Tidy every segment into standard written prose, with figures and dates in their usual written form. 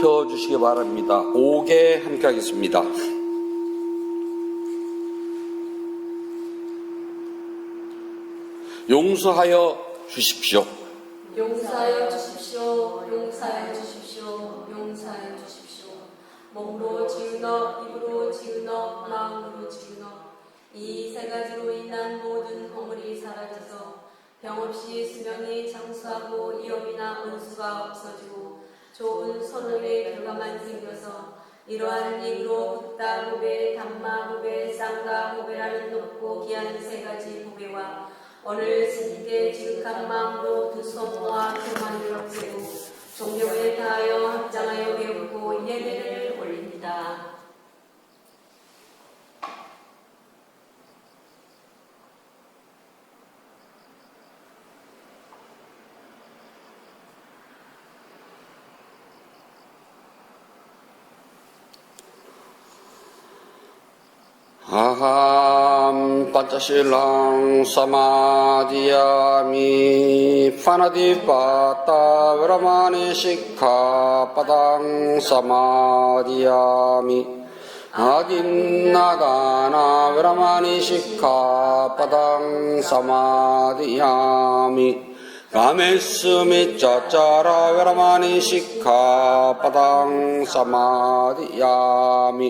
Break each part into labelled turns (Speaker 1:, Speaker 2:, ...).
Speaker 1: 펴주시기 바랍니다. 5개 함께 하겠습니다. 용서하여 주십시오.
Speaker 2: 용서하여 주십시오. 용서하여 주십시오. 용서하여 주십시오. 몸으로 지으너, 입으로 지으너, 마음으로 지으너. 이 세 가지로 인한 모든 허물이 사라져서 병없이 수명이 장수하고 위험이나 원수가 없어지고 좋은 선언의 결과만 생겨서 이러한 입으로 붓다 보배, 담마 보배, 쌍가 보배라는 높고 귀한 세 가지 보배와 오늘 스님께 지극한 마음으로 두 손 모아 교만을 없애고 존경을 다하여 합장하여 배우고 예배를 올립니다.
Speaker 1: 아함 panca시lang samadhiyami panadipata vramani sikkhapadang samadhiyami adinnadana vramani sikkhapadang samadhiyami kamessumiccaccara vramani sikkhapadang samadhiyami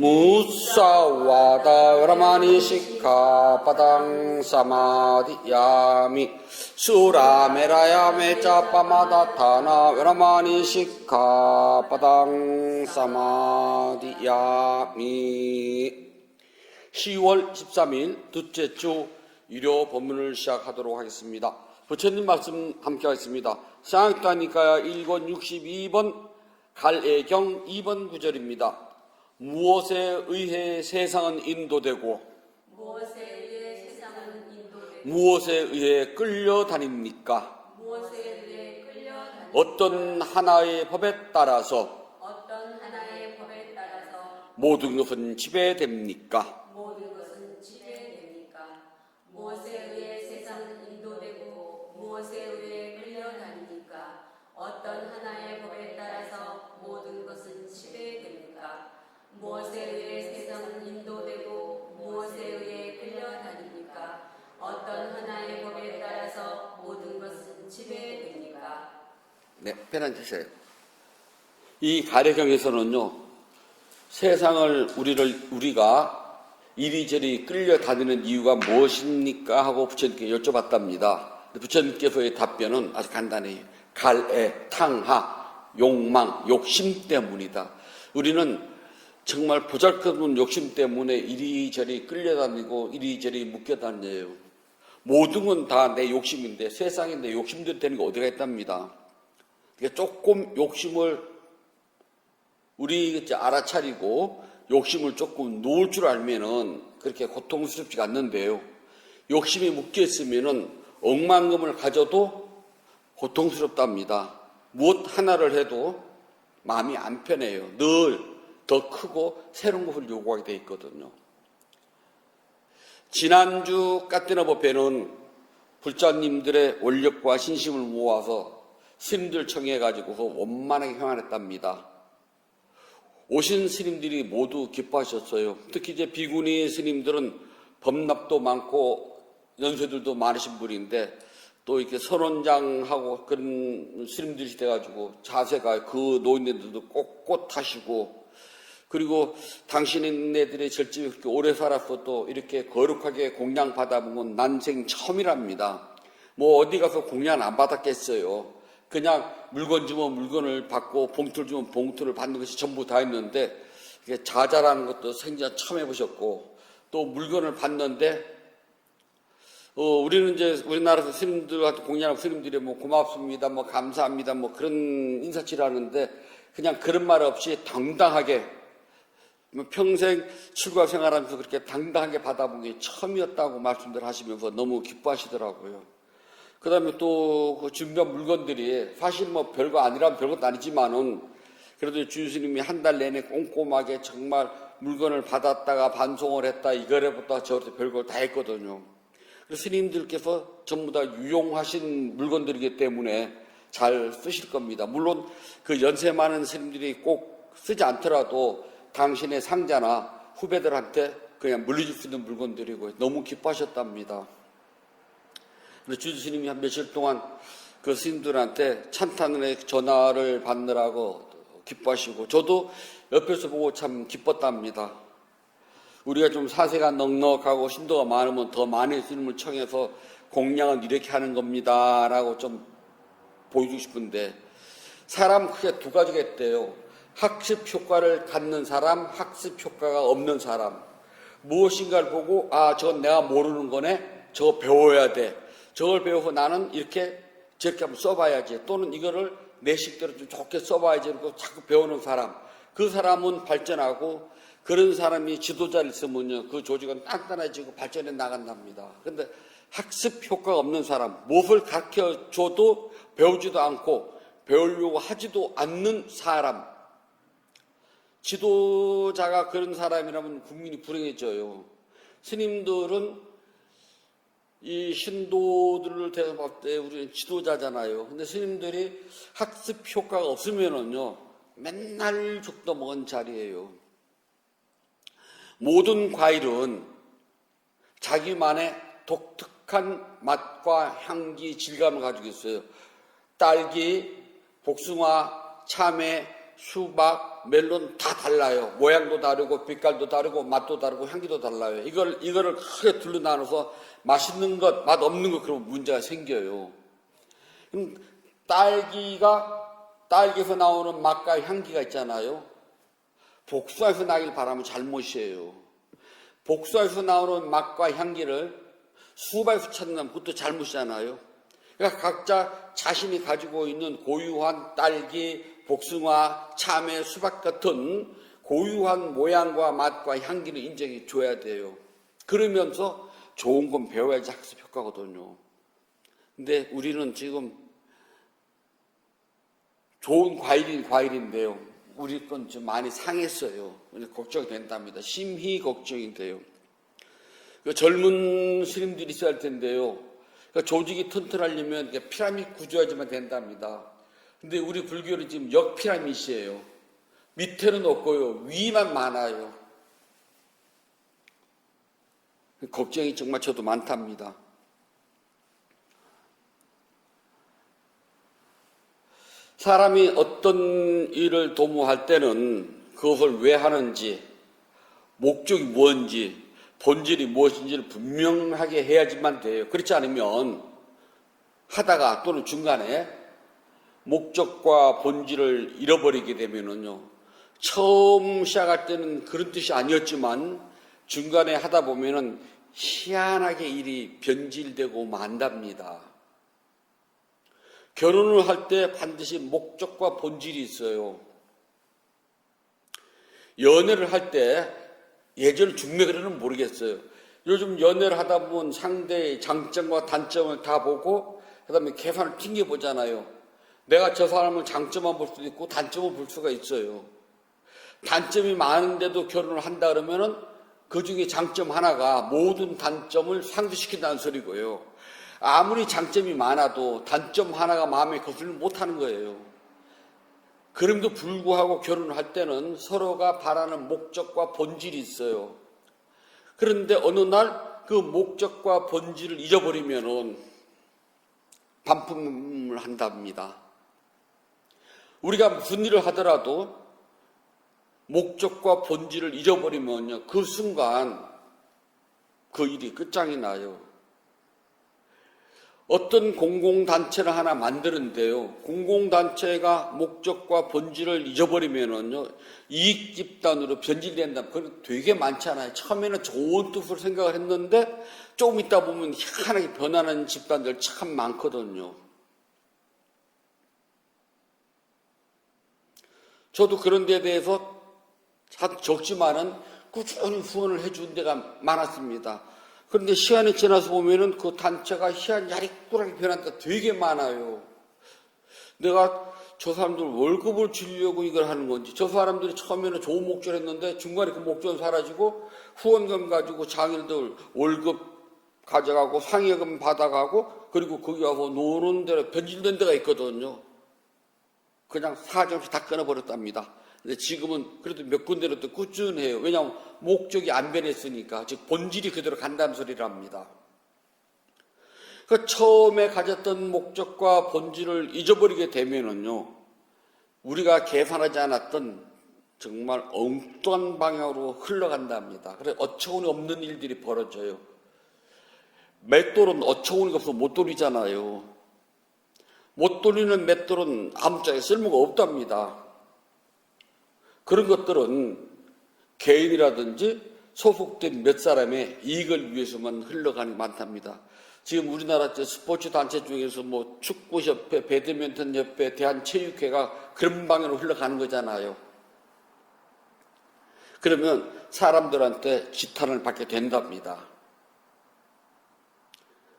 Speaker 1: 무사와다 브라마니 시카파당 사마디야미 수라메라야메 짜파마다타나 브라마니 시카파당 사마디야미 10월 13일 둘째 주 일요 본문을 시작하도록 하겠습니다. 부처님 말씀 함께 하겠습니다. 상익다니까야 1권 62번 갈애경 2번 구절입니다. 무엇에 의해 세상은 인도되고 무엇에 의해 끌려다닙니까? 어떤 하나의 법에 따라서 모든 것은 지배됩니까?
Speaker 2: 무엇에 의해 세상은 인도되고 무엇에 의해 끌려다닙니까? 어떤 하나의 법에 따라서 모든 것은 지배됩니까? 무엇에 의해 세상은 인도되고 무엇에 의해 끌려다닙니까? 어떤 하나의 법에 따라서 모든 것은 지배됩니까?
Speaker 1: 네, 편한 주세요. 이 가래경에서는요, 세상을 우리가 이리저리 끌려다니는 이유가 무엇입니까? 하고 부처님께 여쭤봤답니다. 부처님께서의 답변은 아주 간단해요. 갈애, 탕하, 욕망, 욕심 때문이다. 우리는 정말 보잘것없는 욕심 때문에 이리저리 끌려다니고 이리저리 묶여다녀요. 모든 건 다 내 욕심인데 세상에 내 욕심대로 되는 게 어디가 있답니다. 그러니까 조금 욕심을 우리 알아차리고 욕심을 조금 놓을 줄 알면은 그렇게 고통스럽지가 않는데요. 욕심이 묶여있으면은 억만금을 가져도 고통스럽답니다. 무엇 하나를 해도 마음이 안 편해요. 늘 더 크고 새로운 것을 요구하게 돼 있거든요. 지난주 까띠나 법회는 불자님들의 원력과 신심을 모아서 스님들 청해가지고서 원만하게 회환했답니다. 오신 스님들이 모두 기뻐하셨어요. 특히 이제 비구니 스님들은 법납도 많고 연세들도 많으신 분인데 또 이렇게 선원장하고 그런 스님들이 돼가지고 자세가 그 노인네들도 꼿꼿하시고 그리고 당신네들의 절집에 그렇게 오래 살아서 또 이렇게 거룩하게 공양 받아본 건 난생 처음이랍니다. 뭐 어디 가서 공양 안 받았겠어요. 그냥 물건 주면 물건을 받고 봉투를 주면 봉투를 받는 것이 전부 다 했는데 자자라는 것도 생전 처음 해보셨고 또 물건을 받는데 우리는 이제 우리나라에서 스님들한테 공양하고 스님들이 뭐 고맙습니다, 뭐 감사합니다, 뭐 그런 인사치를 하는데 그냥 그런 말 없이 당당하게 평생 출가 생활하면서 그렇게 당당하게 받아본 게 처음이었다고 말씀들 하시면서 너무 기뻐하시더라고요. 그 다음에 또 그 준비한 물건들이 사실 뭐 별거 아니라면 별것도 아니지만은 그래도 주스님이 한 달 내내 꼼꼼하게 정말 물건을 받았다가 반송을 했다 이거래부터 저부터 별걸 다 했거든요. 그래서 스님들께서 전부 다 유용하신 물건들이기 때문에 잘 쓰실 겁니다. 물론 그 연세 많은 스님들이 꼭 쓰지 않더라도 당신의 상자나 후배들한테 그냥 물려줄 수 있는 물건들이고 너무 기뻐하셨답니다. 그래서 주지 스님이 한 며칠 동안 그 스님들한테 찬탄의 전화를 받느라고 기뻐하시고 저도 옆에서 보고 참 기뻤답니다. 우리가 좀 사세가 넉넉하고 신도가 많으면 더 많은 스님을 청해서 공양은 이렇게 하는 겁니다 라고 좀 보여주고 싶은데 사람 크게 두 가지가 있대요. 학습 효과를 갖는 사람, 학습 효과가 없는 사람. 무엇인가를 보고 저건 내가 모르는 거네, 저거 배워야 돼, 저걸 배워서 나는 이렇게 저렇게 한번 써봐야지, 또는 이거를 내 식대로 좀 좋게 써봐야지 그러고 자꾸 배우는 사람, 그 사람은 발전하고 그런 사람이 지도자를 있으면요 그 조직은 단단해지고 발전해 나간답니다. 그런데 학습 효과가 없는 사람, 무엇을 가르쳐줘도 배우지도 않고 배우려고 하지도 않는 사람, 지도자가 그런 사람이라면 국민이 불행해져요. 스님들은 이 신도들을 대접할 때 우리는 지도자잖아요. 근데 스님들이 학습 효과가 없으면은요 맨날 죽도 먹은 자리예요. 모든 과일은 자기만의 독특한 맛과 향기, 질감을 가지고 있어요. 딸기, 복숭아, 참외, 수박, 멜론 다 달라요. 모양도 다르고 빛깔도 다르고 맛도 다르고 향기도 달라요. 이거를 크게 둘러 나눠서 맛있는 것, 맛 없는 것 그러면 문제가 생겨요. 그럼 딸기에서 나오는 맛과 향기가 있잖아요. 복숭아에서 나길 바라면 잘못이에요. 복숭아에서 나오는 맛과 향기를 수박에서 찾는다면 그것도 잘못이잖아요. 그러니까 각자 자신이 가지고 있는 고유한 딸기, 복숭아, 참외, 수박 같은 고유한 모양과 맛과 향기를 인정해 줘야 돼요. 그러면서 좋은 건 배워야지 학습 효과거든요. 근데 우리는 지금 좋은 과일인데요. 우리 건 좀 많이 상했어요. 걱정이 된답니다. 심히 걱정이 돼요. 젊은 스님들이 있어야 할 텐데요. 조직이 튼튼하려면 피라미드 구조하지만 된답니다. 근데 우리 불교는 지금 역피라미드예요. 밑에는 없고요. 위만 많아요. 걱정이 정말 저도 많답니다. 사람이 어떤 일을 도모할 때는 그것을 왜 하는지, 목적이 뭔지, 본질이 무엇인지를 분명하게 해야지만 돼요. 그렇지 않으면 하다가 또는 중간에 목적과 본질을 잃어버리게 되면은요, 처음 시작할 때는 그런 뜻이 아니었지만 중간에 하다 보면은 희한하게 일이 변질되고 만답니다. 결혼을 할 때 반드시 목적과 본질이 있어요. 연애를 할 때 예전 중매그래는 모르겠어요. 요즘 연애를 하다 보면 상대의 장점과 단점을 다 보고 그다음에 계산을 튕겨보잖아요. 내가 저 사람을 장점만 볼 수도 있고 단점을 볼 수가 있어요. 단점이 많은데도 결혼을 한다 그러면은 그 중에 장점 하나가 모든 단점을 상쇄시킨다는 소리고요. 아무리 장점이 많아도 단점 하나가 마음에 거슬리지 못하는 거예요. 그럼에도 불구하고 결혼을 할 때는 서로가 바라는 목적과 본질이 있어요. 그런데 어느 날 그 목적과 본질을 잊어버리면은 반품을 한답니다. 우리가 무슨 일을 하더라도 목적과 본질을 잊어버리면요, 그 순간 그 일이 끝장이 나요. 어떤 공공단체를 하나 만드는데요, 공공단체가 목적과 본질을 잊어버리면은요, 이익집단으로 변질된다. 그건 되게 많잖아요. 처음에는 좋은 뜻으로 생각을 했는데 조금 있다 보면 희한하게 변하는 집단들 참 많거든요. 저도 그런 데에 대해서 적지만은 꾸준히 후원을 해준 데가 많았습니다. 그런데 시간이 지나서 보면은 그 단체가 야리꾸락이 변한 데가 되게 많아요. 내가 저 사람들 월급을 주려고 이걸 하는 건지, 저 사람들이 처음에는 좋은 목적을 했는데 중간에 그 목적은 사라지고 후원금 가지고 장인들 월급 가져가고 상여금 받아가고 그리고 거기 와서 노는 데로 변질된 데가 있거든요. 그냥 사정없이 다 끊어버렸답니다. 근데 지금은 그래도 몇 군데로 또 꾸준해요. 왜냐하면 목적이 안 변했으니까. 즉 본질이 그대로 간다는 소리를 합니다. 그 처음에 가졌던 목적과 본질을 잊어버리게 되면은요, 우리가 계산하지 않았던 정말 엉뚱한 방향으로 흘러간답니다. 그래서 어처구니 없는 일들이 벌어져요. 맷돌은 어처구니가 없어서 못 돌리잖아요. 못 돌리는 맷돌은 아무짝에 쓸모가 없답니다. 그런 것들은 개인이라든지 소속된 몇 사람의 이익을 위해서만 흘러가는 게 많답니다. 지금 우리나라 스포츠 단체 중에서 뭐 축구협회, 배드민턴협회, 대한체육회가 그런 방향으로 흘러가는 거잖아요. 그러면 사람들한테 지탄을 받게 된답니다.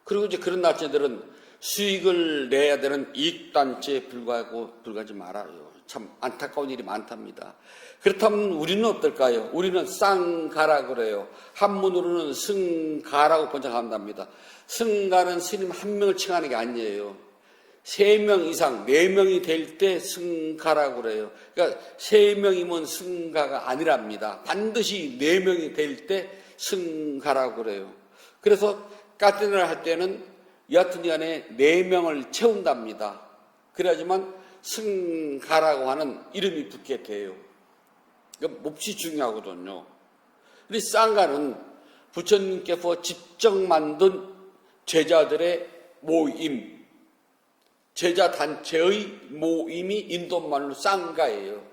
Speaker 1: 그리고 이제 그런 단체들은 수익을 내야 되는 이익단체에 불과하지 말아요. 참 안타까운 일이 많답니다. 그렇다면 우리는 어떨까요? 우리는 쌍가라 그래요. 한문으로는 승가라고 번역한답니다. 승가는 스님 한 명을 칭하는 게 아니에요. 3명 이상, 4명이 될 때 승가라고 그래요. 그러니까 3명이면 승가가 아니랍니다. 반드시 4명이 될 때 승가라고 그래요. 그래서 카테드랄 할 때는 여하튼 간에 4명을 채운답니다. 그래야지만 승가라고 하는 이름이 붙게 돼요. 그러니까 몹시 중요하거든요. 우리 쌍가는 부처님께서 직접 만든 제자들의 모임, 제자 단체의 모임이 인도말로 쌍가예요.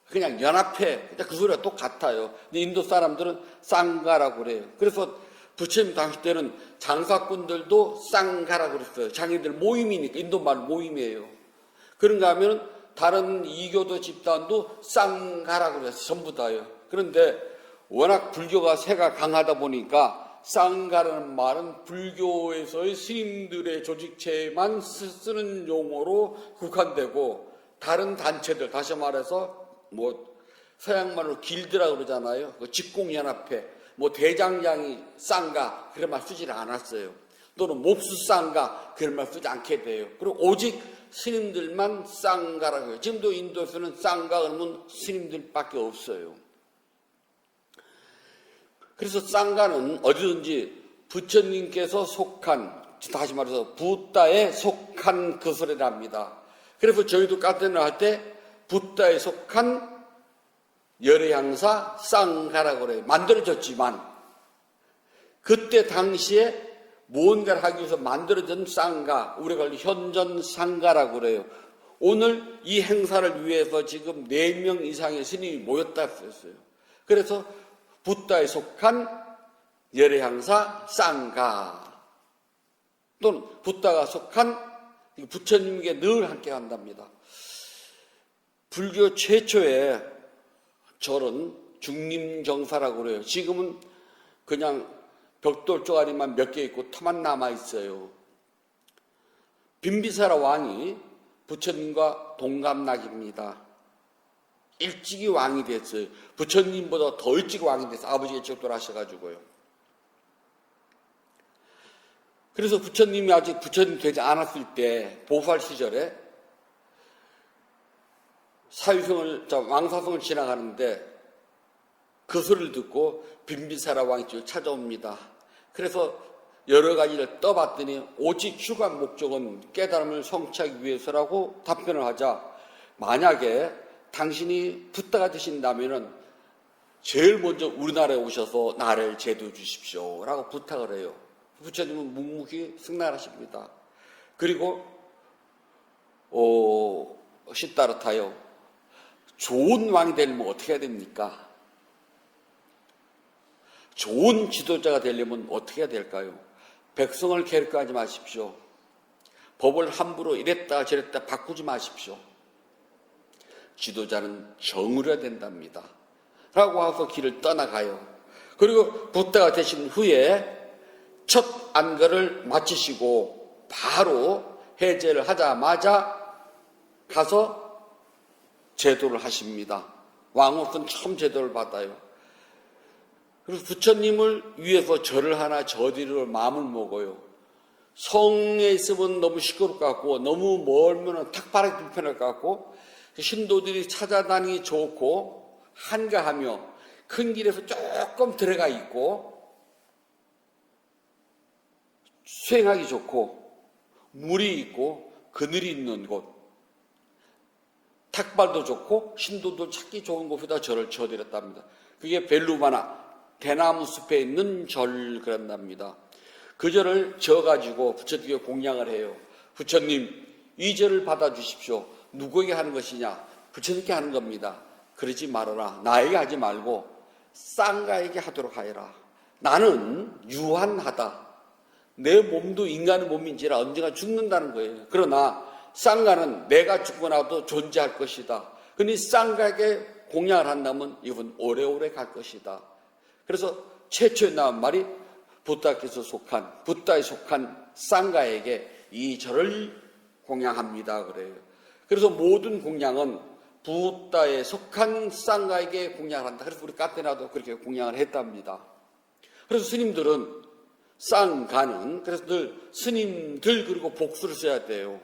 Speaker 1: 그냥 연합회, 그 소리가 똑같아요. 근데 인도 사람들은 쌍가라고 그래요. 그래서 부처님 당시 때는 장사꾼들도 쌍가라고 그랬어요. 자기들 모임이니까 인도말 모임이에요. 그런가 하면 다른 이교도 집단도 쌍가라고 그랬어요. 전부 다요. 그런데 워낙 불교가 세가 강하다 보니까 쌍가라는 말은 불교에서의 스님들의 조직체에만 쓰는 용어로 국한되고 다른 단체들, 다시 말해서 뭐 서양말로 길드라고 그러잖아요. 그 직공연합회, 뭐 대장장이 쌍가 그런 말 쓰지를 않았어요. 또는 몹수 쌍가 그런 말 쓰지 않게 돼요. 그리고 오직 스님들만 쌍가라고 해요. 지금도 인도에서는 쌍가 그러면 스님들밖에 없어요. 그래서 쌍가는 어디든지 부처님께서 속한, 다시 말해서 붓다에 속한 그 소리를 합니다. 그래서 저희도 카테드랄 할 때 붓다에 속한 열애향사 쌍가라고 그래요. 만들어졌지만 그때 당시에 무언가를 하기 위해서 만들어진 쌍가, 우리가 현전상가라고 그래요. 오늘 이 행사를 위해서 지금 4명 이상의 스님이 모였다 했어요. 그래서 붓다에 속한 열애향사 쌍가 또는 붓다가 속한 부처님께 늘 함께 한답니다. 불교 최초의 절은 중림정사라고 그래요. 지금은 그냥 벽돌 쪼가리만 몇 개 있고 터만 남아 있어요. 빈비사라 왕이 부처님과 동갑락입니다. 일찍이 왕이 됐어요. 부처님보다 더 일찍 왕이 됐어요. 아버지가 일찍 돌아가셔가지고요. 그래서 부처님이 아직 부처님 되지 않았을 때 보살 시절에 왕사성을 지나가는데 그 소리를 듣고 빈비사라 왕이 찾아옵니다. 그래서 여러 가지를 떠봤더니 오직 휴관 목적은 깨달음을 성취하기 위해서라고 답변을 하자, 만약에 당신이 붓다가 되신다면 제일 먼저 우리나라에 오셔서 나를 제도해 주십시오 라고 부탁을 해요. 부처님은 묵묵히 승낙하십니다. 그리고 시다르타요, 좋은 왕이 되려면 어떻게 해야 됩니까? 좋은 지도자가 되려면 어떻게 해야 될까요? 백성을 괴롭게하지 마십시오. 법을 함부로 이랬다 저랬다 바꾸지 마십시오. 지도자는 정을 해야 된답니다. 라고 해서 길을 떠나가요. 그리고 붓다가 되신 후에 첫 안가를 마치시고 바로 해제를 하자마자 가서 제도를 하십니다. 왕으로서는 처음 제도를 받아요. 그래서 부처님을 위해서 절을 하나 저지를 마음을 먹어요. 성에 있으면 너무 시끄러울 것 같고 너무 멀면 탁발하기 불편할 것 같고 신도들이 찾아다니기 좋고 한가하며 큰 길에서 조금 들어가 있고 수행하기 좋고 물이 있고 그늘이 있는 곳, 탁발도 좋고 신도들 찾기 좋은 곳에다 절을 지어드렸답니다. 그게 벨루바나 대나무 숲에 있는 절 그런답니다. 그 절을 지어가지고 부처님께 공양을 해요. 부처님, 이 절을 받아주십시오. 누구에게 하는 것이냐? 부처님께 하는 겁니다. 그러지 말아라. 나에게 하지 말고 쌍가에게 하도록 하여라. 나는 유한하다. 내 몸도 인간의 몸인지라 언젠가 죽는다는 거예요. 그러나 쌍가는 내가 죽고 나도 존재할 것이다. 그러니 쌍가에게 공양을 한다면 이건 오래오래 갈 것이다. 그래서 최초에 나온 말이 부다에 속한 쌍가에게 이 절을 공양합니다. 그래요. 그래서 모든 공양은 부다에 속한 쌍가에게 공양을 한다. 그래서 우리 카테나도 그렇게 공양을 했답니다. 그래서 스님들은 쌍가는 그래서 늘 스님들 그리고 복수를 써야 돼요.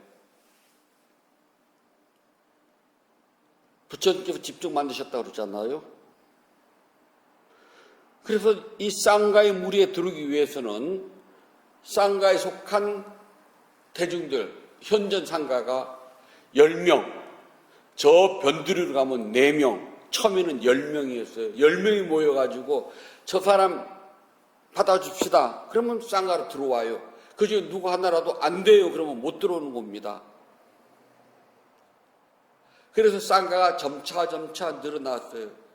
Speaker 1: 부처님께서 직접 만드셨다고 그러잖아요. 그래서 이 쌍가의 무리에 들어오기 위해서는 쌍가에 속한 대중들, 현전 상가가 10명, 저 변두리로 가면 4명, 처음에는 10명이었어요. 10명이 모여가지고 저 사람 받아줍시다. 그러면 쌍가로 들어와요. 그중에 누구 하나라도 안 돼요. 그러면 못 들어오는 겁니다. 그래서 쌍가가 점차 늘어났어요.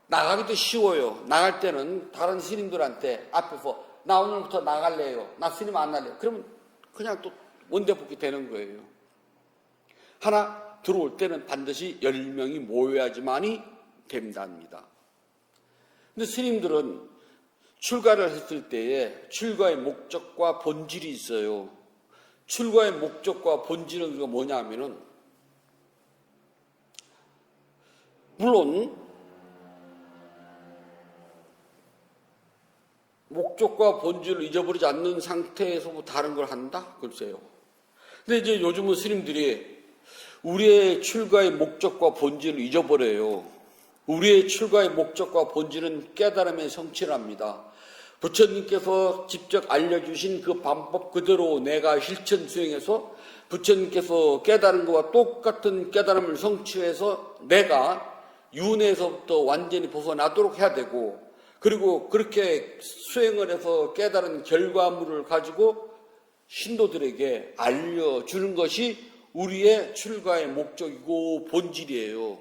Speaker 1: 나가기도 쉬워요. 나갈 때는 다른 스님들한테 앞에서 나 오늘부터 나갈래요. 나 스님 안 할래요. 그러면 그냥 또 원대복귀 되는 거예요. 하나 들어올 때는 반드시 10명이 모여야지만이 된답니다. 근데 스님들은 출가를 했을 때에 출가의 목적과 본질이 있어요. 출가의 목적과 본질은 뭐냐 하면은 물론 목적과 본질을 잊어버리지 않는 상태에서 뭐 다른 걸 한다? 글쎄요. 근데 이제 요즘은 스님들이 우리의 출가의 목적과 본질을 잊어버려요. 우리의 출가의 목적과 본질은 깨달음의 성취랍니다. 부처님께서 직접 알려주신 그 방법 그대로 내가 실천 수행해서 부처님께서 깨달은 것과 똑같은 깨달음을 성취해서 내가 윤회에서부터 완전히 벗어나도록 해야 되고, 그리고 그렇게 수행을 해서 깨달은 결과물을 가지고 신도들에게 알려주는 것이 우리의 출가의 목적이고 본질이에요.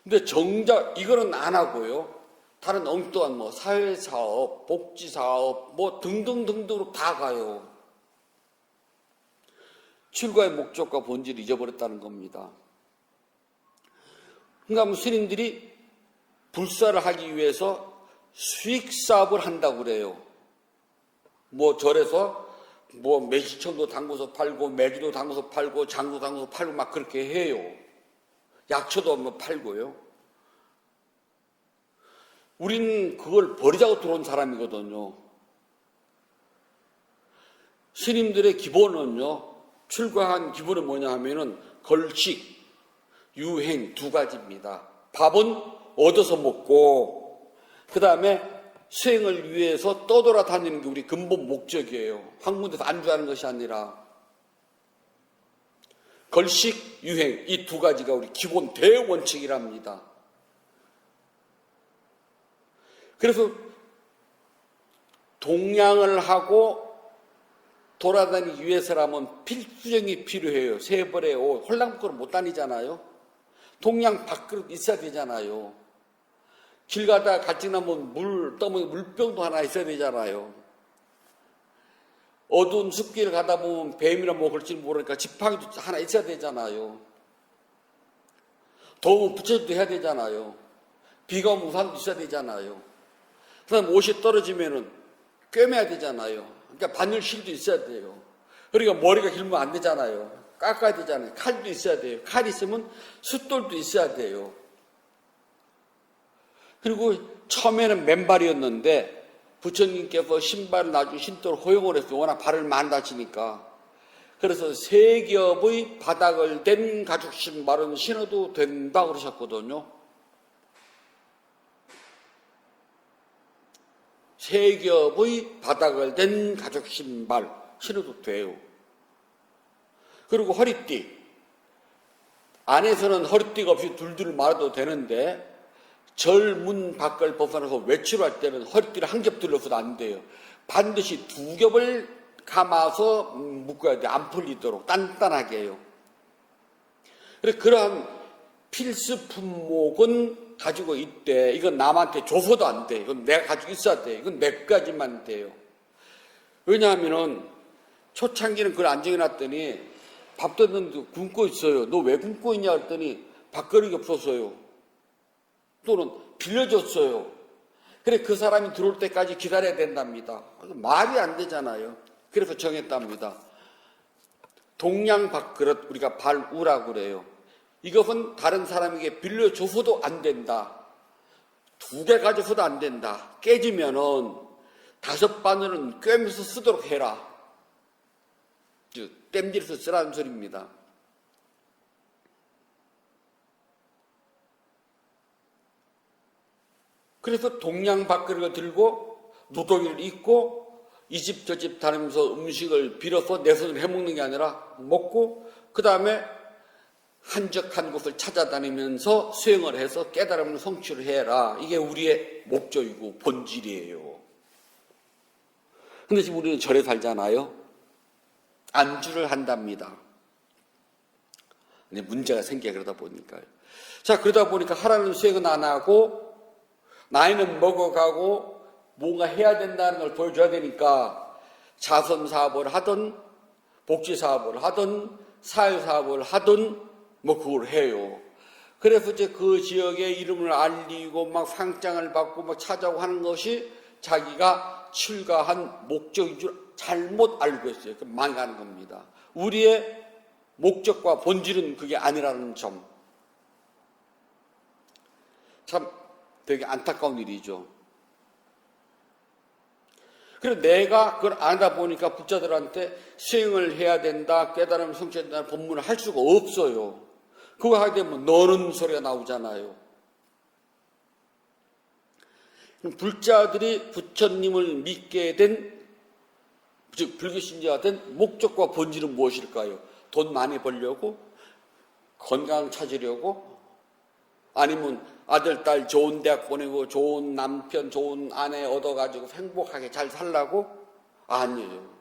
Speaker 1: 근데 정작 이거는 안 하고요. 다른 엉뚱한 뭐 사회사업, 복지사업 뭐 등등등등으로 다 가요. 출가의 목적과 본질을 잊어버렸다는 겁니다. 그러니까 스님들이 불사를 하기 위해서 수익사업을 한다고 그래요. 뭐 절에서 뭐 매실청도 담궈서 팔고 매주도 담궈서 팔고 장도 담궈서 팔고 막 그렇게 해요. 약초도 뭐 팔고요. 우리는 그걸 버리자고 들어온 사람이거든요. 스님들의 기본은요, 출가한 기본은 뭐냐 하면은 걸식, 유행 2가지입니다. 밥은 얻어서 먹고, 그 다음에 수행을 위해서 떠돌아다니는 게 우리 근본 목적이에요. 한 군데서 안주하는 것이 아니라. 걸식, 유행 이 2가지가 우리 기본 대원칙이랍니다. 그래서 동양을 하고 돌아다니기 위해서라면 필수적이 필요해요. 세 벌의 옷, 홀랑거로 못 다니잖아요. 동양 밥그릇 있어야 되잖아요. 길 가다가 갈증나면 물병도 하나 있어야 되잖아요. 어두운 숲길을 가다 보면 뱀이나 뭐 그럴지 모르니까 지팡이도 하나 있어야 되잖아요. 더우면 부채질도 해야 되잖아요. 비가 오면 우산도 있어야 되잖아요. 그 다음 옷이 떨어지면은 꿰매야 되잖아요. 그러니까 바늘실도 있어야 돼요. 그러니까 머리가 길면 안 되잖아요. 깎아야 되잖아요. 칼도 있어야 돼요. 칼이 있으면 숫돌도 있어야 돼요. 그리고 처음에는 맨발이었는데 부처님께서 신발을 나중에 신도록 허용을 했어요. 워낙 발을 많이 다치니까. 그래서 세 겹의 바닥을 댄 가죽 신발은 신어도 된다 그러셨거든요. 세 겹의 바닥을 댄 가죽 신발 신어도 돼요. 그리고 허리띠. 안에서는 허리띠가 없이 둘둘 말아도 되는데 절문 밖을 벗어나서 외출할 때는 허리띠를 한 겹 둘러서도 안 돼요. 반드시 두 겹을 감아서 묶어야 돼. 안 풀리도록 단단하게 해요. 그래서 그러한 필수 품목은 가지고 있대. 이건 남한테 줘서도 안 돼. 이건 내가 가지고 있어야 돼. 이건 몇 가지만 돼요. 왜냐하면은 초창기는 그걸 안 정해놨더니 밥 떴는데 굶고 있어요. 너 왜 굶고 있냐 했더니 밥그릇이 없었어요. 또는 빌려줬어요. 그래 그 사람이 들어올 때까지 기다려야 된답니다. 말이 안 되잖아요. 그래서 정했답니다. 동양 밥그릇 우리가 발우라고 그래요. 이것은 다른 사람에게 빌려줘서도 안 된다. 두 개 가져서도 안 된다. 깨지면은 5바늘은 꿰면서 쓰도록 해라. 즉 땜질해서 쓰라는 소리입니다. 그래서 동양 밥그릇을 들고 누더기를 입고 이 집 저 집 다니면서 음식을 빌어서 내 손으로 해먹는 게 아니라 먹고 그 다음에 한적한 곳을 찾아다니면서 수행을 해서 깨달음을 성취를 해라. 이게 우리의 목적이고 본질이에요. 근데 지금 우리는 절에 살잖아요. 안주를 한답니다. 근데 문제가 생겨 그러다 보니까요. 자, 그러다 보니까 하라는 수행은 안 하고 나이는 먹어가고 뭔가 해야 된다는 걸 보여줘야 되니까 자선사업을 하든 복지사업을 하든 사회사업을 하든 뭐 그걸 해요. 그래서 이제 그 지역의 이름을 알리고 막 상장을 받고 막 찾아오고 하는 것이 자기가 출가한 목적인 줄 잘못 알고 있어요. 망가는 겁니다. 우리의 목적과 본질은 그게 아니라는 점. 참 되게 안타까운 일이죠. 그래서 내가 그걸 안다 보니까 부자들한테 수행을 해야 된다, 깨달음을 성취해야 된다는 법문을 할 수가 없어요. 그거 하게 되면 너는 소리가 나오잖아요. 불자들이 부처님을 믿게 된, 즉 불교 신자가 된 목적과 본질은 무엇일까요? 돈 많이 벌려고? 건강 찾으려고? 아니면 아들, 딸 좋은 대학 보내고 좋은 남편, 좋은 아내 얻어가지고 행복하게 잘 살라고? 아니에요.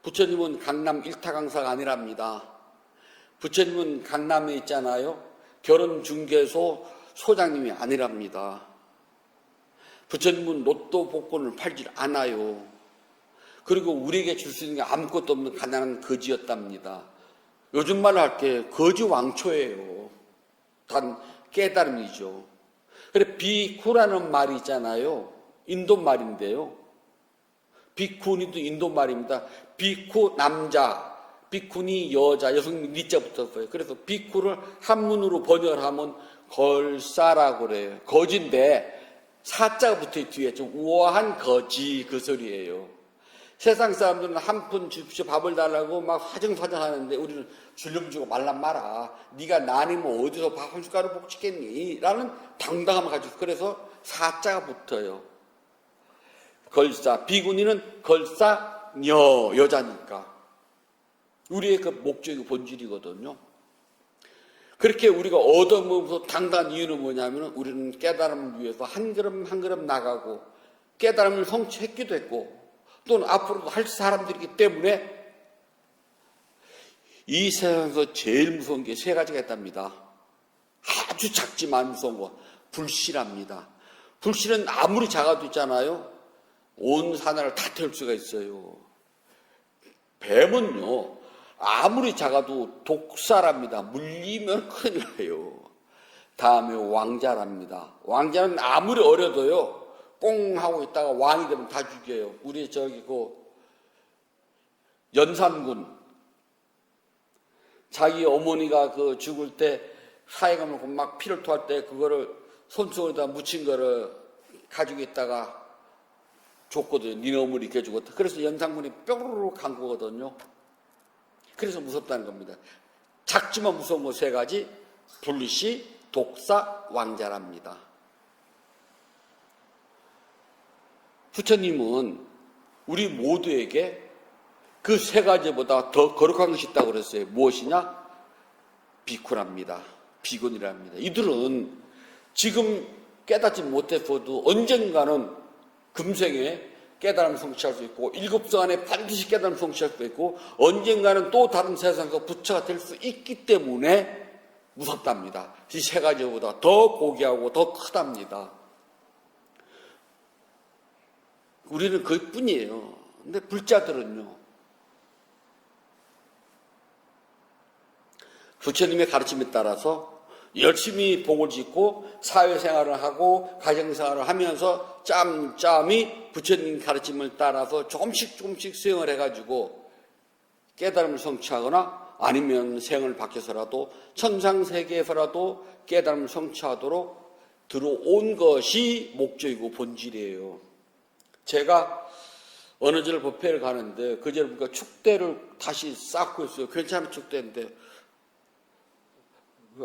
Speaker 1: 부처님은 강남 일타 강사가 아니랍니다. 부처님은 강남에 있잖아요. 결혼중개소 소장님이 아니랍니다. 부처님은 로또 복권을 팔질 않아요. 그리고 우리에게 줄 수 있는 게 아무것도 없는 가난한 거지였답니다. 요즘 말로 할 때 거지 왕초예요. 단 깨달음이죠. 그래 비쿠라는 말이 있잖아요. 인도 말인데요. 비쿠니도 인도 말입니다. 비쿠 남자, 비쿠니 여자, 여성 니자 붙었어요. 그래서 비쿠를 한문으로 번역하면 걸사라고 그래요. 거지인데 사자가 붙어 뒤에 좀 우아한 거지 그 소리예요. 세상 사람들은 한 푼 줍쇼 밥을 달라고 막 화증화증 하는데 우리는 줄름 주고 말란 마라. 네가 나니면 어디서 밥 한 숟가락 먹겠니? 라는 당당함을 가지고 그래서 사자가 붙어요. 걸사, 비구니는 걸사녀, 여자니까. 우리의 그 목적이 본질이거든요. 그렇게 우리가 얻어먹어서 당당한 이유는 뭐냐면 우리는 깨달음을 위해서 한 걸음 한 걸음 나가고 깨달음을 성취했기도 했고 또는 앞으로도 할 사람들이기 때문에 이 세상에서 제일 무서운 게 세 가지가 있답니다. 아주 작지만 무서운 거 불씨랍니다. 불씨는 아무리 작아도 있잖아요. 온 산을 다 태울 수가 있어요. 뱀은요 아무리 작아도 독사랍니다. 물리면 큰일 나요. 다음에 왕자랍니다. 왕자는 아무리 어려도요 꽁 하고 있다가 왕이 되면 다 죽여요. 우리 저기 그 연산군 자기 어머니가 그 죽을 때 사해가 먹고 막 피를 토할 때 그거를 손수건에다 묻힌 거를 가지고 있다가 줬거든요. 니네 어머니 이렇게 주고. 그래서 연상군이 뾰로로 간 거거든요. 그래서 무섭다는 겁니다. 작지만 무서운 거 세 가지. 불시, 독사, 왕자랍니다. 부처님은 우리 모두에게 그 세 가지보다 더 거룩한 것이 있다고 그랬어요. 무엇이냐? 비쿠랍니다. 비곤이랍니다. 이들은 지금 깨닫지 못했어도 언젠가는 금생에 깨달음을 성취할 수 있고 일곱성 안에 반드시 깨달음을 성취할 수 있고 언젠가는 또 다른 세상과 부처가 될 수 있기 때문에 무섭답니다. 이 세 가지보다 더 고귀하고 더 크답니다. 우리는 그뿐이에요. 근데 불자들은요. 부처님의 가르침에 따라서 열심히 복을 짓고 사회생활을 하고 가정생활을 하면서 짬짬이 부처님 가르침을 따라서 조금씩 수행을 해가지고 깨달음을 성취하거나 아니면 생을 바뀌어서라도 천상세계에서라도 깨달음을 성취하도록 들어온 것이 목적이고 본질이에요. 제가 어느 절 법회를 가는데 그 절 보니까 축대를 다시 쌓고 있어요. 괜찮은 축대인데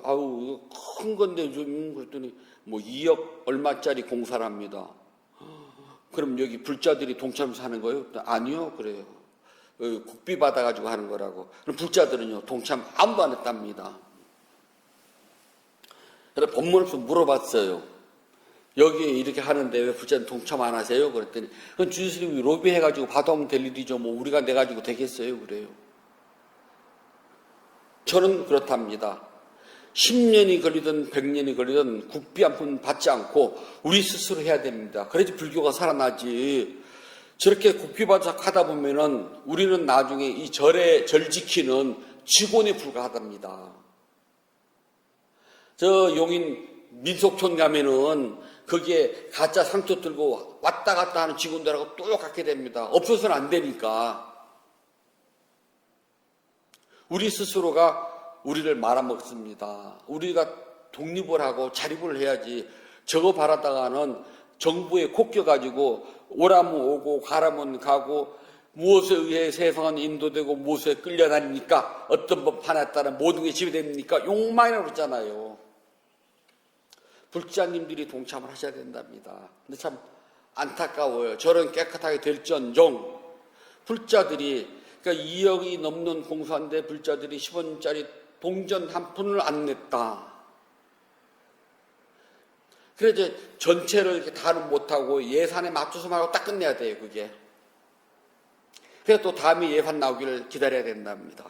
Speaker 1: 아우 큰 건데 좀 그랬더니 뭐 2억 얼마짜리 공사를 합니다. 그럼 여기 불자들이 동참해서 하는 거예요? 아니요 그래요. 국비 받아가지고 하는 거라고. 그럼 불자들은요 동참 아무도 안 했답니다. 그래서 법문에서 물어봤어요. 여기 이렇게 하는데 왜 불자는 동참 안 하세요? 그랬더니 그건 주스님이 로비해가지고 받아오면 될 일이죠. 뭐 우리가 내가지고 되겠어요? 그래요. 저는 그렇답니다. 10년이 걸리든 100년이 걸리든 국비 한 푼 받지 않고 우리 스스로 해야 됩니다. 그래야지 불교가 살아나지. 저렇게 국비 받아서 하다 보면은 우리는 나중에 이 절 지키는 직원에 불과하답니다. 저 용인 민속촌 가면은 거기에 가짜 상투 들고 왔다 갔다 하는 직원들하고 똑같게 됩니다. 없어서는 안 되니까. 우리 스스로가 우리를 말아먹습니다. 우리가 독립을 하고 자립을 해야지. 저거 바라다가는 정부에 콕겨가지고 오라면 오고 가라면 가고 무엇에 의해 세상은 인도되고 무엇에 끌려다니니까 어떤 법 하나에 따라 모든 게 지배됩니까? 욕망이라고 그러잖아요. 불자님들이 동참을 하셔야 된답니다. 근데 참 안타까워요. 저런 깨끗하게 될지언정 불자들이 그러니까 2억이 넘는 공사인데 불자들이 10원짜리 동전 한 푼을 안 냈다. 그래서 이제 전체를 이렇게 다는 못하고 예산에 맞춰서만 하고 딱 끝내야 돼요, 그게. 그래서 또 다음에 예산 나오기를 기다려야 된답니다.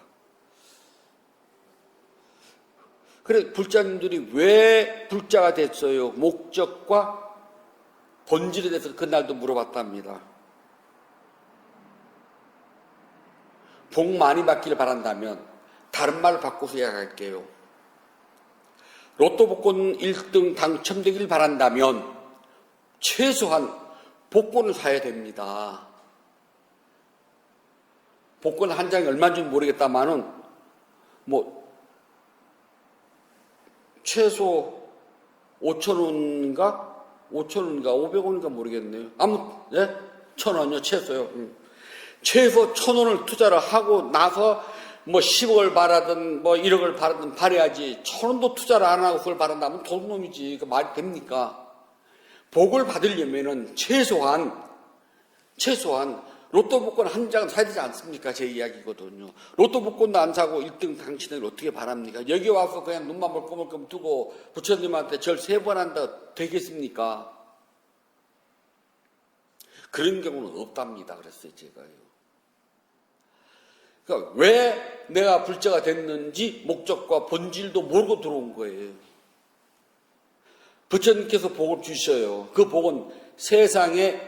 Speaker 1: 그래서 불자님들이 왜 불자가 됐어요? 목적과 본질에 대해서 그날도 물어봤답니다. 복 많이 받기를 바란다면 다른 말을 바꿔서 이야기할게요. 로또 복권 1등 당첨되길 바란다면 최소한 복권을 사야 됩니다. 복권 한 장이 얼마인지 모르겠다마는 뭐 최소 5,000원인가 500원인가 모르겠네요. 아무튼 네? 1,000원이요 최소요. 최소 1,000원을 투자를 하고 나서 뭐 10억을 바라든 뭐 1억을 바라든 바라야지 1,000원도 투자를 안 하고 그걸 바란다면 도둑놈이지. 그 말이 됩니까? 복을 받으려면은 최소한 로또 복권 한 장은 사야 되지 않습니까? 제 이야기거든요. 로또 복권도 안 사고 1등 당신을 어떻게 바랍니까? 여기 와서 그냥 눈만 멀끔멀끔 뜨고 부처님한테 절 3번 한다 되겠습니까? 그런 경우는 없답니다. 그랬어요, 제가요. 그러니까 왜 내가 불자가 됐는지 목적과 본질도 모르고 들어온 거예요. 부처님께서 복을 주셔요. 그 복은 세상에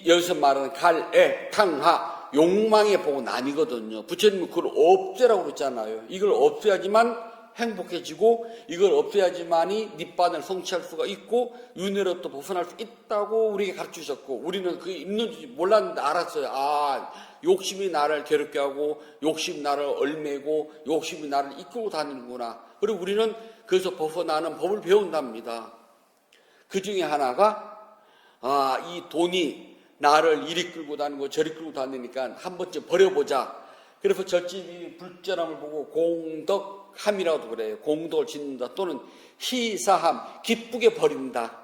Speaker 1: 여기서 말하는 갈애, 탕하, 욕망의 복은 아니거든요. 부처님은 그걸 없애라고 그랬잖아요. 이걸 없애야지만 행복해지고 이걸 없애야지만이 닛반을 성취할 수가 있고 윤회로부터 벗어날 수 있다고 우리에게 가르치셨고 우리는 그게 있는지 몰랐는데 알았어요. 아, 욕심이 나를 괴롭게 하고 욕심이 나를 얽매고 욕심이 나를 이끌고 다니는구나. 그리고 우리는 그래서 벗어나는 법을 배운답니다. 그 중에 하나가 이 돈이 나를 이리 끌고 다니고 저리 끌고 다니니까 한 번쯤 버려보자. 그래서 절집이 불전함을 보고 공덕함이라고도 그래요. 공덕을 짓는다 또는 희사함, 기쁘게 버린다.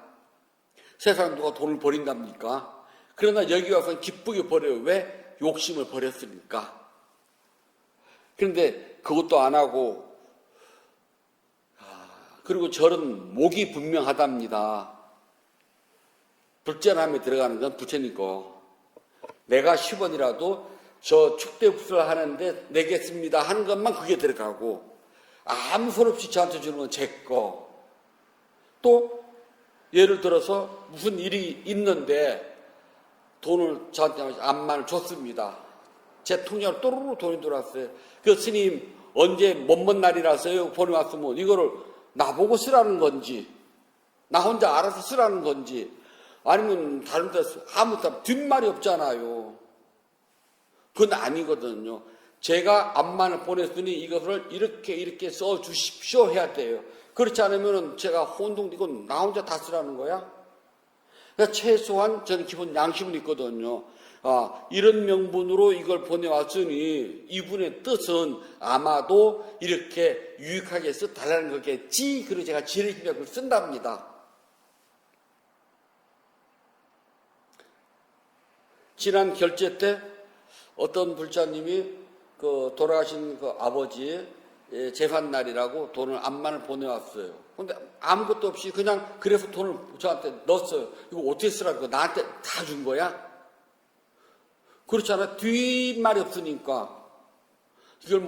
Speaker 1: 세상 누가 돈을 버린답니까? 그러나 여기 와서 기쁘게 버려요. 왜? 욕심을 버렸으니까. 그런데 그것도 안 하고 그리고 절은 목이 분명하답니다. 불전함에 들어가는 건 부처님 거. 내가 10원이라도 저 축대부를 하는데 내겠습니다 하는 것만 그게 들어가고 아무 소리 없이 저한테 주는 건 제 거. 또 예를 들어서 무슨 일이 있는데 돈을 저한테 암만을 줬습니다. 제 통장으로 또르르 돈이 들어왔어요. 그 스님 언제 먼 날이라서요 보내왔으면 이거를 나보고 쓰라는 건지 나 혼자 알아서 쓰라는 건지 아니면 다른 데서 아무 뒷말이 없잖아요. 그건 아니거든요. 제가 암만을 보냈으니 이것을 이렇게 써주십시오 해야 돼요. 그렇지 않으면 제가 혼동, 이건 나 혼자 다 쓰라는 거야? 그러니까 최소한 저는 기본 양심은 있거든요. 이런 명분으로 이걸 보내왔으니 이분의 뜻은 아마도 이렇게 유익하게 써달라는 거겠지. 그래서 제가 지혜를 쓴답니다. 지난 결제 때 어떤 불자님이 그 돌아가신 그 아버지 재산날이라고 돈을 암만을 보내왔어요. 근데 아무것도 없이 그냥 그래서 돈을 저한테 넣었어요. 이거 어떻게 쓰라고 나한테 다 준 거야? 그렇잖아. 뒷말이 없으니까. 이걸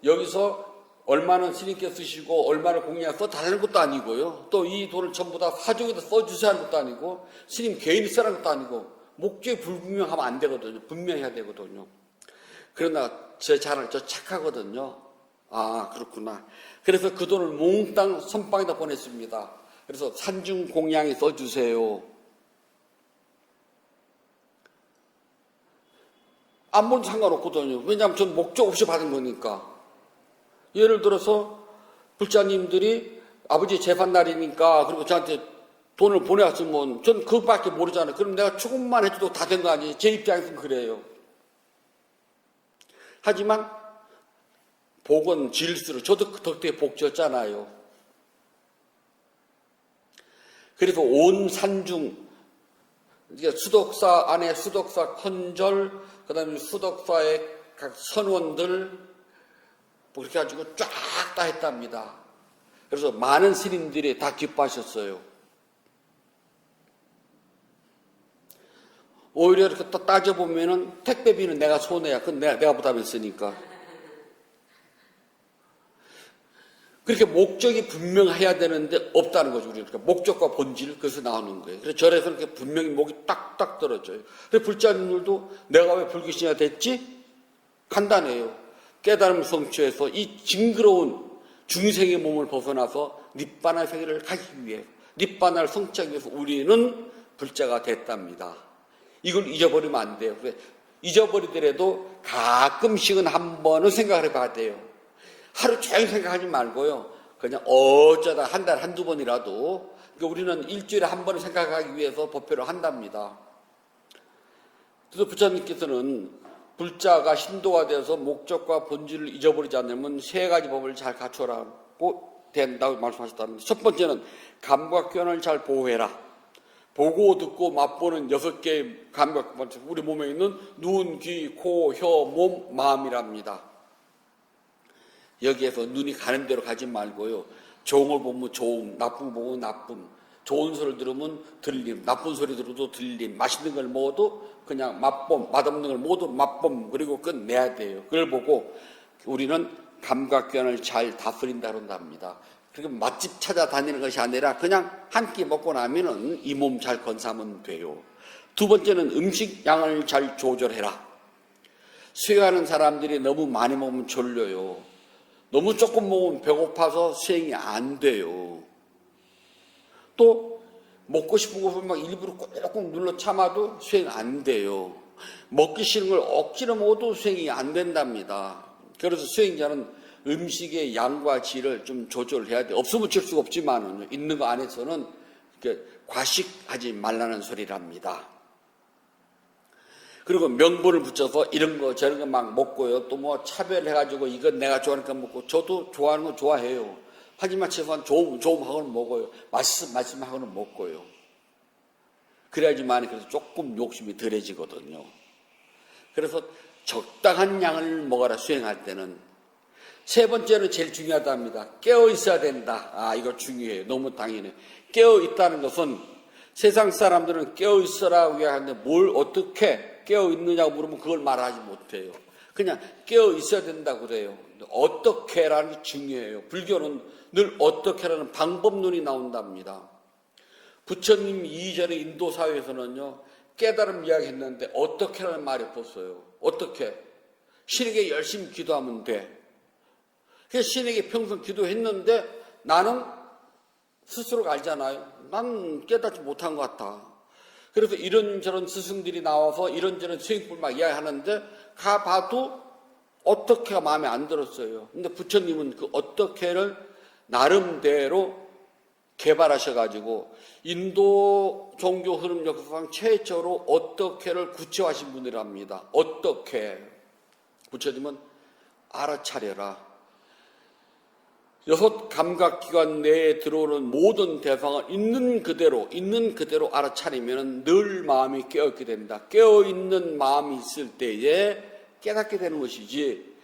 Speaker 1: 여기서 얼마는 스님께 쓰시고 얼마를 공양해 써달라는 것도 아니고요. 또 이 돈을 전부 다 사족에다 써주셔야 하는 것도 아니고 스님 개인이 쓰라는 것도 아니고 목적이 불분명하면 안 되거든요. 분명해야 되거든요. 그러나 저 착하거든요. 그렇구나. 그래서 그 돈을 몽땅 선방에다 보냈습니다. 그래서 산중 공양에 써주세요. 아무것도 상관없거든요. 왜냐하면 전 목적 없이 받은 거니까. 예를 들어서 불자님들이 아버지 재판날이니까 그리고 저한테 돈을 보내왔으면 전 그것밖에 모르잖아요. 그럼 내가 조금만 해줘도 다 된 거 아니에요. 제 입장에서는 그래요. 하지만 복은 질수록 저도 그 덕택에 복 지었잖아요. 그래서 온 산중 수덕사 안에 수덕사 컨절 그 다음에 수덕사의 각 선원들 그렇게 가지고 쫙 다 했답니다. 그래서 많은 스님들이 다 기뻐하셨어요. 오히려 이렇게 또 따져보면은 택배비는 내가 손해야. 그건 내가 부담했으니까. 그렇게 목적이 분명해야 되는데 없다는 거죠. 우리가 목적과 본질 그래서 나오는 거예요. 그래서 절에서 이렇게 분명히 목이 딱딱 떨어져요. 그래서 불자님들도 내가 왜 불귀신이가 됐지? 간단해요. 깨달음 성취해서 이 징그러운 중생의 몸을 벗어나서 니빠나 세계를 가기 위해 니빠나를 성취하기 위해서 우리는 불자가 됐답니다. 이걸 잊어버리면 안 돼요. 잊어버리더라도 가끔씩은 한 번은 생각을 해봐야 돼요. 하루 종일 생각하지 말고요. 그냥 어쩌다 한 달에 한두 번이라도. 그러니까 우리는 일주일에 한 번을 생각하기 위해서 법회를 한답니다. 그래서 부처님께서는 불자가 신도가 되어서 목적과 본질을 잊어버리지 않으면 세 가지 법을 잘 갖추라고 된다고 말씀하셨답니다. 첫 번째는 감각견을 잘 보호해라. 보고 듣고 맛보는 6개의 감각, 우리 몸에 있는 눈, 귀, 코, 혀, 몸, 마음이랍니다. 여기에서 눈이 가는 대로 가지 말고요. 좋은 걸 보면 좋음, 나쁜 걸 보면 나쁨, 좋은 소리를 들으면 들림, 나쁜 소리 들어도 들림, 맛있는 걸 먹어도 그냥 맛봄, 맛없는 걸 먹어도 맛봄, 그리고 끝내야 돼요. 그걸 보고 우리는 감각견을 잘 다스린다고 한답니다. 그리고 맛집 찾아다니는 것이 아니라 그냥 한 끼 먹고 나면은 이 몸 잘 건사하면 돼요. 두 번째는 음식 양을 잘 조절해라. 수행하는 사람들이 너무 많이 먹으면 졸려요. 너무 조금 먹으면 배고파서 수행이 안 돼요. 또 먹고 싶은 것을 막 일부러 꾹꾹 눌러 참아도 수행 안 돼요. 먹기 싫은 걸 억지로 먹어도 수행이 안 된답니다. 그래서 수행자는 음식의 양과 질을 좀 조절해야 돼요. 없으면 질 수가 없지만 있는 거 안에서는 이렇게 과식하지 말라는 소리랍니다. 그리고 명분을 붙여서 이런 거 저런 거 막 먹고요. 또 뭐 차별해가지고 이건 내가 좋아하는 거 먹고 저도 좋아하는 거 좋아해요. 하지만 최소한 좋은 하고는 먹어요. 말씀하고는 먹고요. 그래야지만 그래서 조금 욕심이 덜해지거든요. 그래서 적당한 양을 먹어라 수행할 때는. 세 번째는 제일 중요하답니다. 깨어 있어야 된다. 이거 중요해요. 너무 당연해요. 깨어 있다는 것은 세상 사람들은 깨어 있어라고 하는데 뭘 어떻게 깨어 있느냐고 물으면 그걸 말하지 못해요. 그냥 깨어 있어야 된다고 그래요. 어떻게라는 게 중요해요. 불교는 늘 어떻게라는 방법론이 나온답니다. 부처님 이전에 인도 사회에서는요, 깨달음 이야기했는데 어떻게라는 말이 없었어요. 어떻게? 신에게 열심히 기도하면 돼. 그래서 신에게 평생 기도했는데 나는 스스로가 알잖아요. 난 깨닫지 못한 것 같아. 그래서 이런저런 스승들이 나와서 이런저런 수행법을 막 이야기하는데 가봐도 어떻게가 마음에 안 들었어요. 근데 부처님은 그 어떻게를 나름대로 개발하셔가지고 인도 종교 흐름 역사상 최초로 어떻게를 구체화하신 분이랍니다. 어떻게? 부처님은 알아차려라. 6 감각기관 내에 들어오는 모든 대상을 있는 그대로 알아차리면 늘 마음이 깨어있게 된다. 깨어있는 마음이 있을 때에 깨닫게 되는 것이지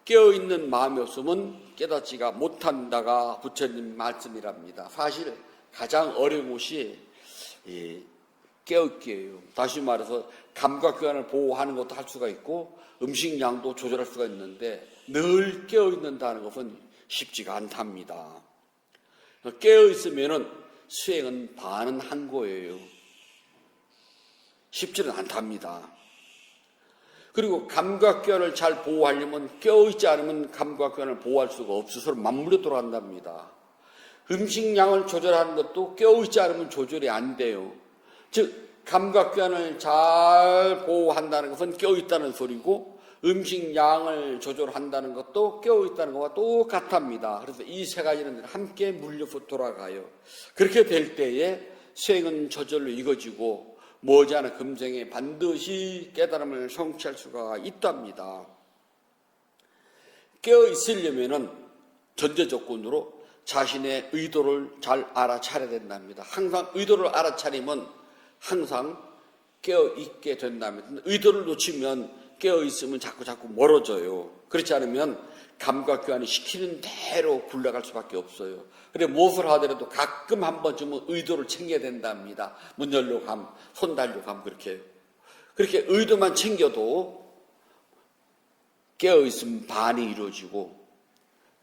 Speaker 1: 깨어있는 마음이 없으면 깨닫지가 못한다가 부처님 말씀이랍니다. 사실 가장 어려운 것이 깨어있기예요. 다시 말해서 감각기관을 보호하는 것도 할 수가 있고 음식량도 조절할 수가 있는데 늘 깨어있는다는 것은 쉽지가 않답니다. 깨어있으면 수행은 반은 한 거예요. 쉽지는 않답니다. 그리고 감각기관을 잘 보호하려면 깨어있지 않으면 감각기관을 보호할 수가 없어서 서로 맞물려 돌아간답니다. 음식량을 조절하는 것도 깨어있지 않으면 조절이 안 돼요. 즉 감각기관을 잘 보호한다는 것은 깨어있다는 소리고 음식량을 조절한다는 것도 깨어있다는 것과 똑같답니다. 그래서 이 세 가지는 함께 물려서 돌아가요. 그렇게 될 때에 수행은 저절로 이루어지고 머지않아 금생에 반드시 깨달음을 성취할 수가 있답니다. 깨어있으려면 전제 조건으로 자신의 의도를 잘 알아차려야 된답니다. 항상 의도를 알아차리면 항상 깨어있게 된답니다. 의도를 놓치면 깨어있으면 자꾸 멀어져요. 그렇지 않으면 감각기관이 시키는 대로 굴러갈 수밖에 없어요. 그래 무엇을 하더라도 가끔 한 번쯤은 의도를 챙겨야 된답니다. 문 열려고 함, 손 달려고 함 그렇게 의도만 챙겨도 깨어있으면 반이 이루어지고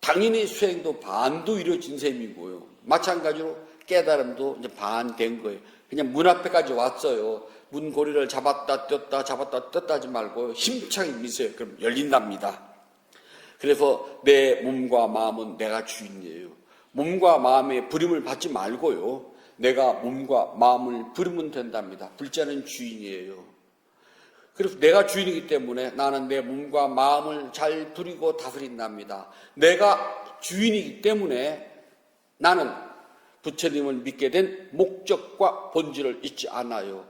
Speaker 1: 당연히 수행도 반도 이루어진 셈이고요. 마찬가지로 깨달음도 이제 반 된 거예요. 그냥 문 앞에까지 왔어요. 문고리를 잡았다 떴다 하지 말고 힘차게 미세요. 그럼 열린답니다. 그래서 내 몸과 마음은 내가 주인이에요. 몸과 마음의 부림을 받지 말고요. 내가 몸과 마음을 부리면 된답니다. 불자는 주인이에요. 그래서 내가 주인이기 때문에 나는 내 몸과 마음을 잘 부리고 다스린답니다. 내가 주인이기 때문에 나는 부처님을 믿게 된 목적과 본질을 잊지 않아요.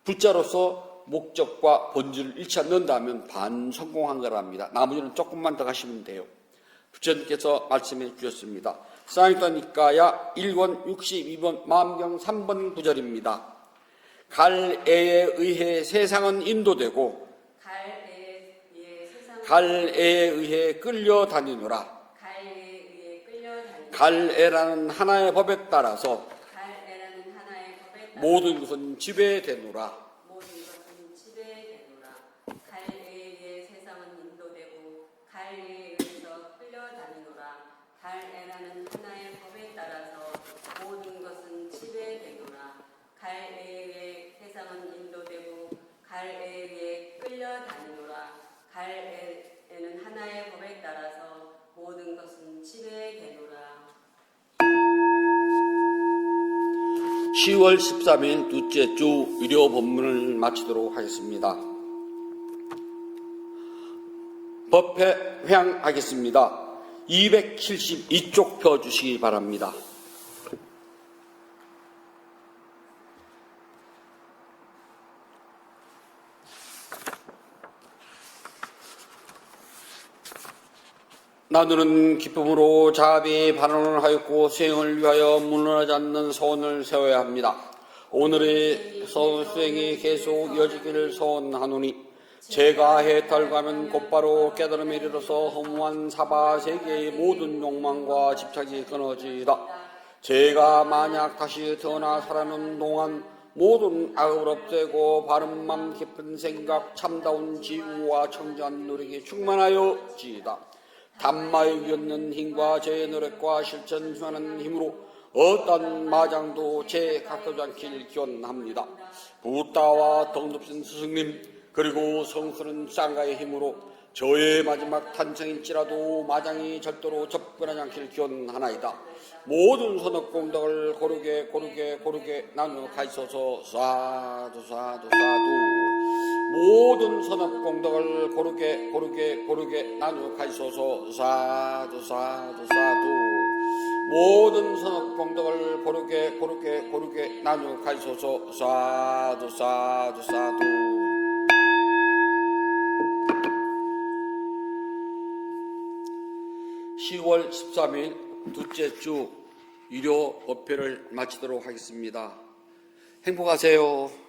Speaker 1: 불자로서 목적과 본질을 잃지 않는다면 반 성공한 거랍니다. 나머지는 조금만 더 가시면 돼요. 부처님께서 말씀해 주셨습니다. 사니타니까야 1권 62번 마음경 3번 구절입니다. 갈애에 의해 세상은 인도되고 갈애에 의해 끌려다니노라. 갈애라는 하나의 법에 따라서 모든 것은 지배되노라.
Speaker 2: 갈애에 세상은 인도되고 갈애에 의해서 끌려다니노라. 갈애라는 하나의 법에 따라서 모든 것은 지배되노라. 갈애에 세상은 인도되고 갈애에 의해 끌려다니노라. 갈애는 하나의 법에 따라서 모든 것은 지배되노라.
Speaker 1: 10월 13일 둘째 주 의료 본문을 마치도록 하겠습니다. 법회 회향하겠습니다. 272쪽 펴주시기 바랍니다. 나누는 기쁨으로 자비 반원을 하였고 수행을 위하여 물러나지 않는 소원을 세워야 합니다. 오늘의 수행이 계속 이어지기를 소원하노니 제가 해탈가면 곧바로 깨달음에 이르러서 허무한 사바 세계의 모든 욕망과 집착이 끊어지이다. 제가 만약 다시 태어나 살아는 동안 모든 악을 없애고 바른 맘 깊은 생각 참다운 지우와 청정한 노력이 충만하여 지이다. 단마에 위없는 힘과 제 노력과 실천하는 힘으로 어떤 마장도 제 가까지 않길 기원합니다. 부다와 덕높은 스승님 그리고 성스러운 쌍가의 힘으로 저의 마지막 탄생일지라도 마장이 절대로 접근하지 않길 기원하나이다. 모든 선업공덕을 고르게 나누어 가시소서. 사두 사두 사두. 모든 선업공덕을 고르게 나누어 가시소서. 사두 사두 사두. 모든 선업공덕을 고르게 나누어 가시소서. 사두 사두 사두. 10월 13일 둘째 주 유료 법회를 마치도록 하겠습니다. 행복하세요.